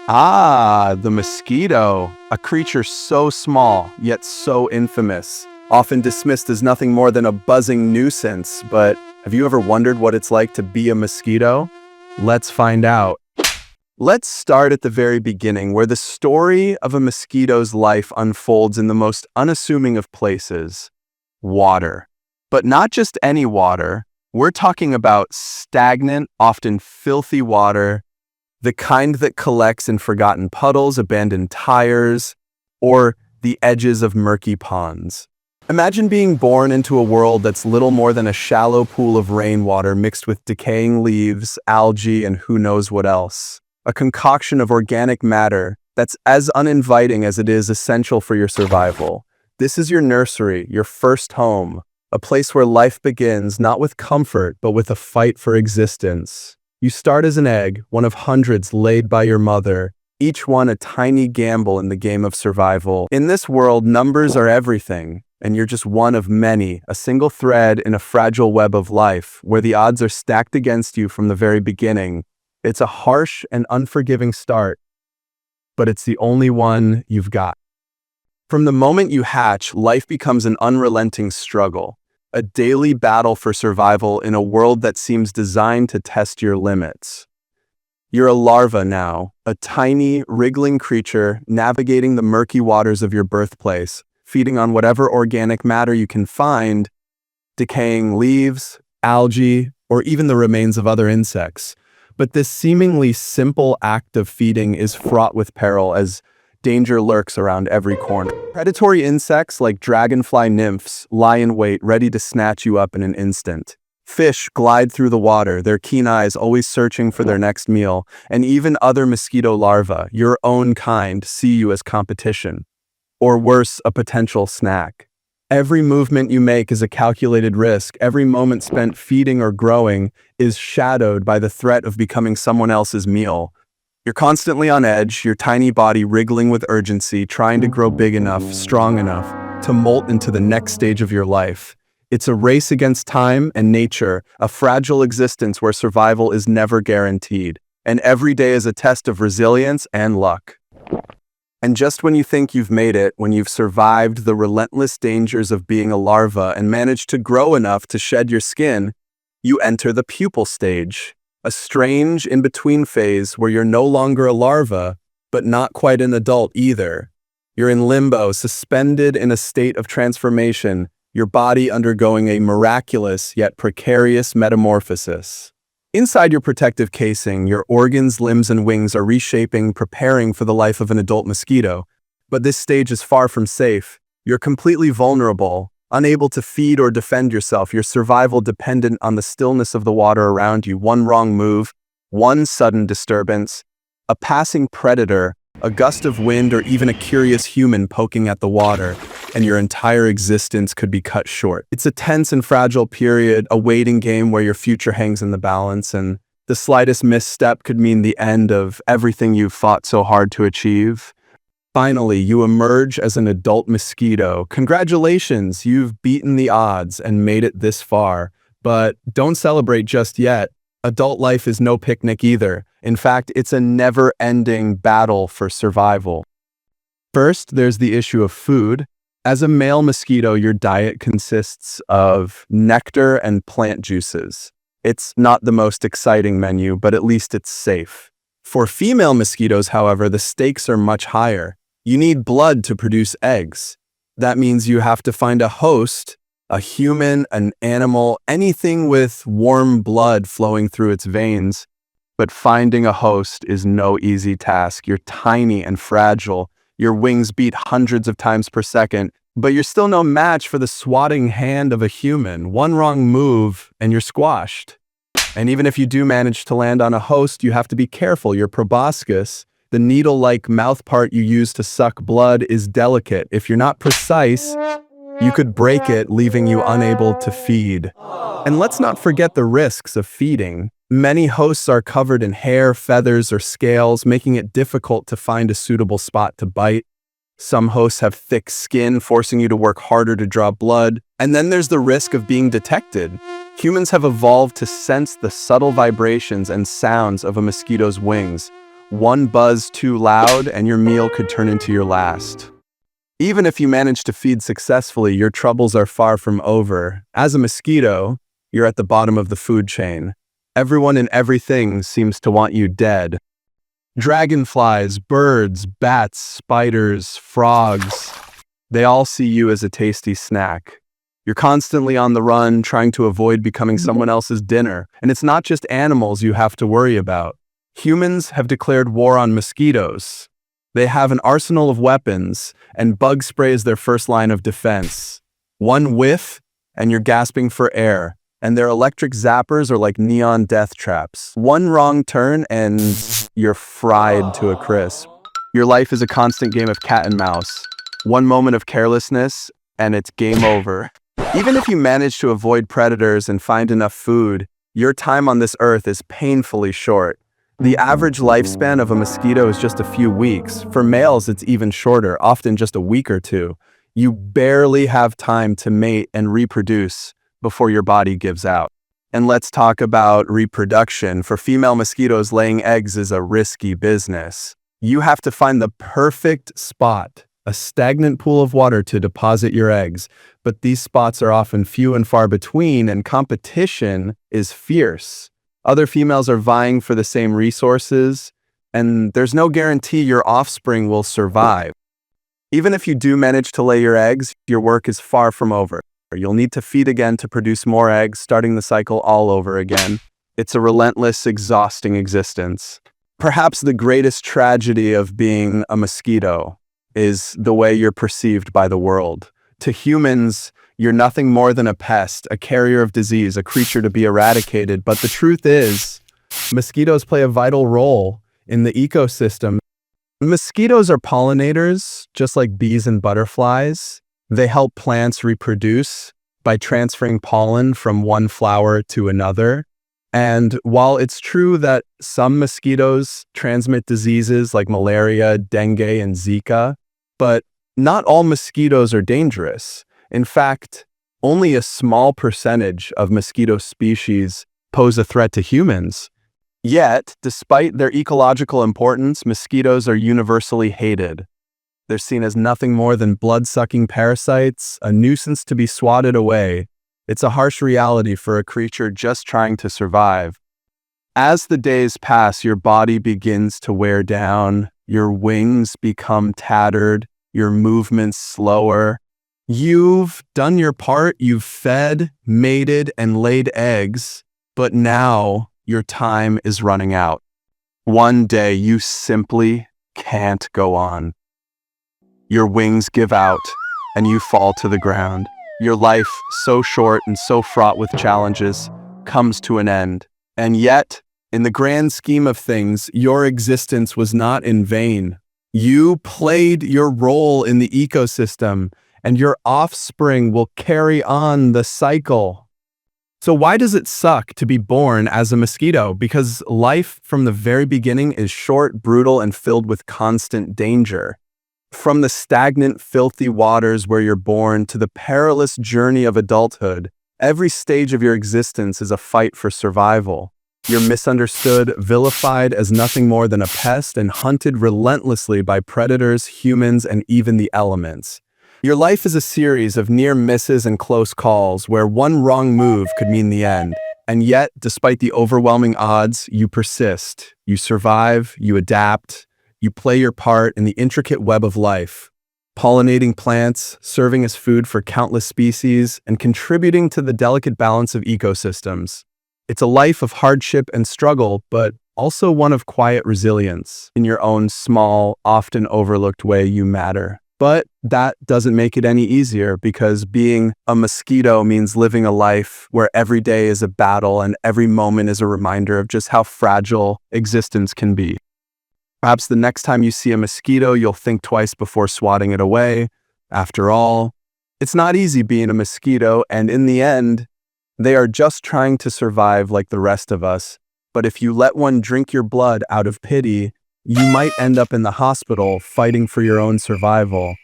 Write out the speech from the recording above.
Ah, the mosquito, a creature so small, yet so infamous, often dismissed as nothing more than a buzzing nuisance. But have you ever wondered what it's like to be a mosquito? Let's find out. Let's start at the very beginning, where the story of a mosquito's life unfolds in the most unassuming of places, water. But not just any water. We're talking about stagnant, often filthy water, the kind that collects in forgotten puddles, abandoned tires, or the edges of murky ponds. Imagine being born into a world that's little more than a shallow pool of rainwater mixed with decaying leaves, algae, and who knows what else. A concoction of organic matter that's as uninviting as it is essential for your survival. This is your nursery, your first home, a place where life begins not with comfort, but with a fight for existence. You start as an egg, one of hundreds laid by your mother, each one a tiny gamble in the game of survival. In this world, numbers are everything, and you're just one of many, a single thread in a fragile web of life, where the odds are stacked against you from the very beginning. It's a harsh and unforgiving start, but it's the only one you've got. From the moment you hatch, life becomes an unrelenting struggle, a daily battle for survival in a world that seems designed to test your limits. You're a larva now, a tiny, wriggling creature navigating the murky waters of your birthplace, feeding on whatever organic matter you can find, decaying leaves, algae, or even the remains of other insects. But this seemingly simple act of feeding is fraught with peril as danger lurks around every corner. Predatory insects like dragonfly nymphs lie in wait, ready to snatch you up in an instant. Fish glide through the water, their keen eyes always searching for their next meal, and even other mosquito larvae, your own kind, see you as competition. Or worse, a potential snack. Every movement you make is a calculated risk. Every moment spent feeding or growing is shadowed by the threat of becoming someone else's meal. You're constantly on edge, your tiny body wriggling with urgency, trying to grow big enough, strong enough, to molt into the next stage of your life. It's a race against time and nature, a fragile existence where survival is never guaranteed, and every day is a test of resilience and luck. And just when you think you've made it, when you've survived the relentless dangers of being a larva and managed to grow enough to shed your skin, you enter the pupal stage. A strange in-between phase where you're no longer a larva, but not quite an adult either. You're in limbo, suspended in a state of transformation, your body undergoing a miraculous yet precarious metamorphosis. Inside your protective casing, your organs, limbs, and wings are reshaping, preparing for the life of an adult mosquito. But this stage is far from safe. You're completely vulnerable, unable to feed or defend yourself, your survival dependent on the stillness of the water around you. One wrong move, one sudden disturbance, a passing predator, a gust of wind, or even a curious human poking at the water, and your entire existence could be cut short. It's a tense and fragile period, a waiting game where your future hangs in the balance, and the slightest misstep could mean the end of everything you've fought so hard to achieve. Finally, you emerge as an adult mosquito. Congratulations, you've beaten the odds and made it this far. But don't celebrate just yet. Adult life is no picnic either. In fact, it's a never-ending battle for survival. First, there's the issue of food. As a male mosquito, your diet consists of nectar and plant juices. It's not the most exciting menu, but at least it's safe. For female mosquitoes, however, the stakes are much higher. You need blood to produce eggs. That means you have to find a host, a human, an animal, anything with warm blood flowing through its veins. But finding a host is no easy task. You're tiny and fragile. Your wings beat hundreds of times per second, but you're still no match for the swatting hand of a human. One wrong move and you're squashed. And even if you do manage to land on a host, you have to be careful. Your proboscis, the needle-like mouth part you use to suck blood, is delicate. If you're not precise, you could break it, leaving you unable to feed. And let's not forget the risks of feeding. Many hosts are covered in hair, feathers, or scales, making it difficult to find a suitable spot to bite. Some hosts have thick skin, forcing you to work harder to draw blood. And then there's the risk of being detected. Humans have evolved to sense the subtle vibrations and sounds of a mosquito's wings. One buzz too loud and your meal could turn into your last. Even if you manage to feed successfully, your troubles are far from over. As a mosquito, you're at the bottom of the food chain. Everyone and everything seems to want you dead. Dragonflies, birds, bats, spiders, frogs, they all see you as a tasty snack. You're constantly on the run, trying to avoid becoming someone else's dinner. And it's not just animals you have to worry about. Humans have declared war on mosquitoes. They have an arsenal of weapons, and bug spray is their first line of defense. One whiff, and you're gasping for air. And their electric zappers are like neon death traps. One wrong turn, and you're fried to a crisp. Your life is a constant game of cat and mouse. One moment of carelessness, and it's game over. Even if you manage to avoid predators and find enough food, your time on this earth is painfully short. The average lifespan of a mosquito is just a few weeks. For males, it's even shorter, often just a week or two. You barely have time to mate and reproduce before your body gives out. And let's talk about reproduction. For female mosquitoes, laying eggs is a risky business. You have to find the perfect spot, a stagnant pool of water to deposit your eggs. But these spots are often few and far between, and competition is fierce. Other females are vying for the same resources, and there's no guarantee your offspring will survive. Even if you do manage to lay your eggs, your work is far from over. You'll need to feed again to produce more eggs, starting the cycle all over again. It's a relentless, exhausting existence. Perhaps the greatest tragedy of being a mosquito is the way you're perceived by the world. To humans, you're nothing more than a pest, a carrier of disease, a creature to be eradicated. But the truth is, mosquitoes play a vital role in the ecosystem. Mosquitoes are pollinators, just like bees and butterflies. They help plants reproduce by transferring pollen from one flower to another. And while it's true that some mosquitoes transmit diseases like malaria, dengue, and Zika, but not all mosquitoes are dangerous. In fact, only a small percentage of mosquito species pose a threat to humans. Yet, despite their ecological importance, mosquitoes are universally hated. They're seen as nothing more than blood-sucking parasites, a nuisance to be swatted away. It's a harsh reality for a creature just trying to survive. As the days pass, your body begins to wear down, your wings become tattered, your movements slower. You've done your part, you've fed, mated, and laid eggs, but now your time is running out. One day you simply can't go on. Your wings give out, and you fall to the ground. Your life, so short and so fraught with challenges, comes to an end. And yet, in the grand scheme of things, your existence was not in vain. You played your role in the ecosystem, and your offspring will carry on the cycle. So why does it suck to be born as a mosquito? Because life from the very beginning is short, brutal, and filled with constant danger. From the stagnant, filthy waters where you're born to the perilous journey of adulthood, every stage of your existence is a fight for survival. You're misunderstood, vilified as nothing more than a pest, and hunted relentlessly by predators, humans, and even the elements. Your life is a series of near misses and close calls where one wrong move could mean the end. And yet, despite the overwhelming odds, you persist. You survive, you adapt, you play your part in the intricate web of life, pollinating plants, serving as food for countless species, and contributing to the delicate balance of ecosystems. It's a life of hardship and struggle, but also one of quiet resilience. In your own small, often overlooked way, you matter. But that doesn't make it any easier, because being a mosquito means living a life where every day is a battle and every moment is a reminder of just how fragile existence can be. Perhaps the next time you see a mosquito, you'll think twice before swatting it away. After all, it's not easy being a mosquito, and in the end, they are just trying to survive like the rest of us. But if you let one drink your blood out of pity, you might end up in the hospital fighting for your own survival.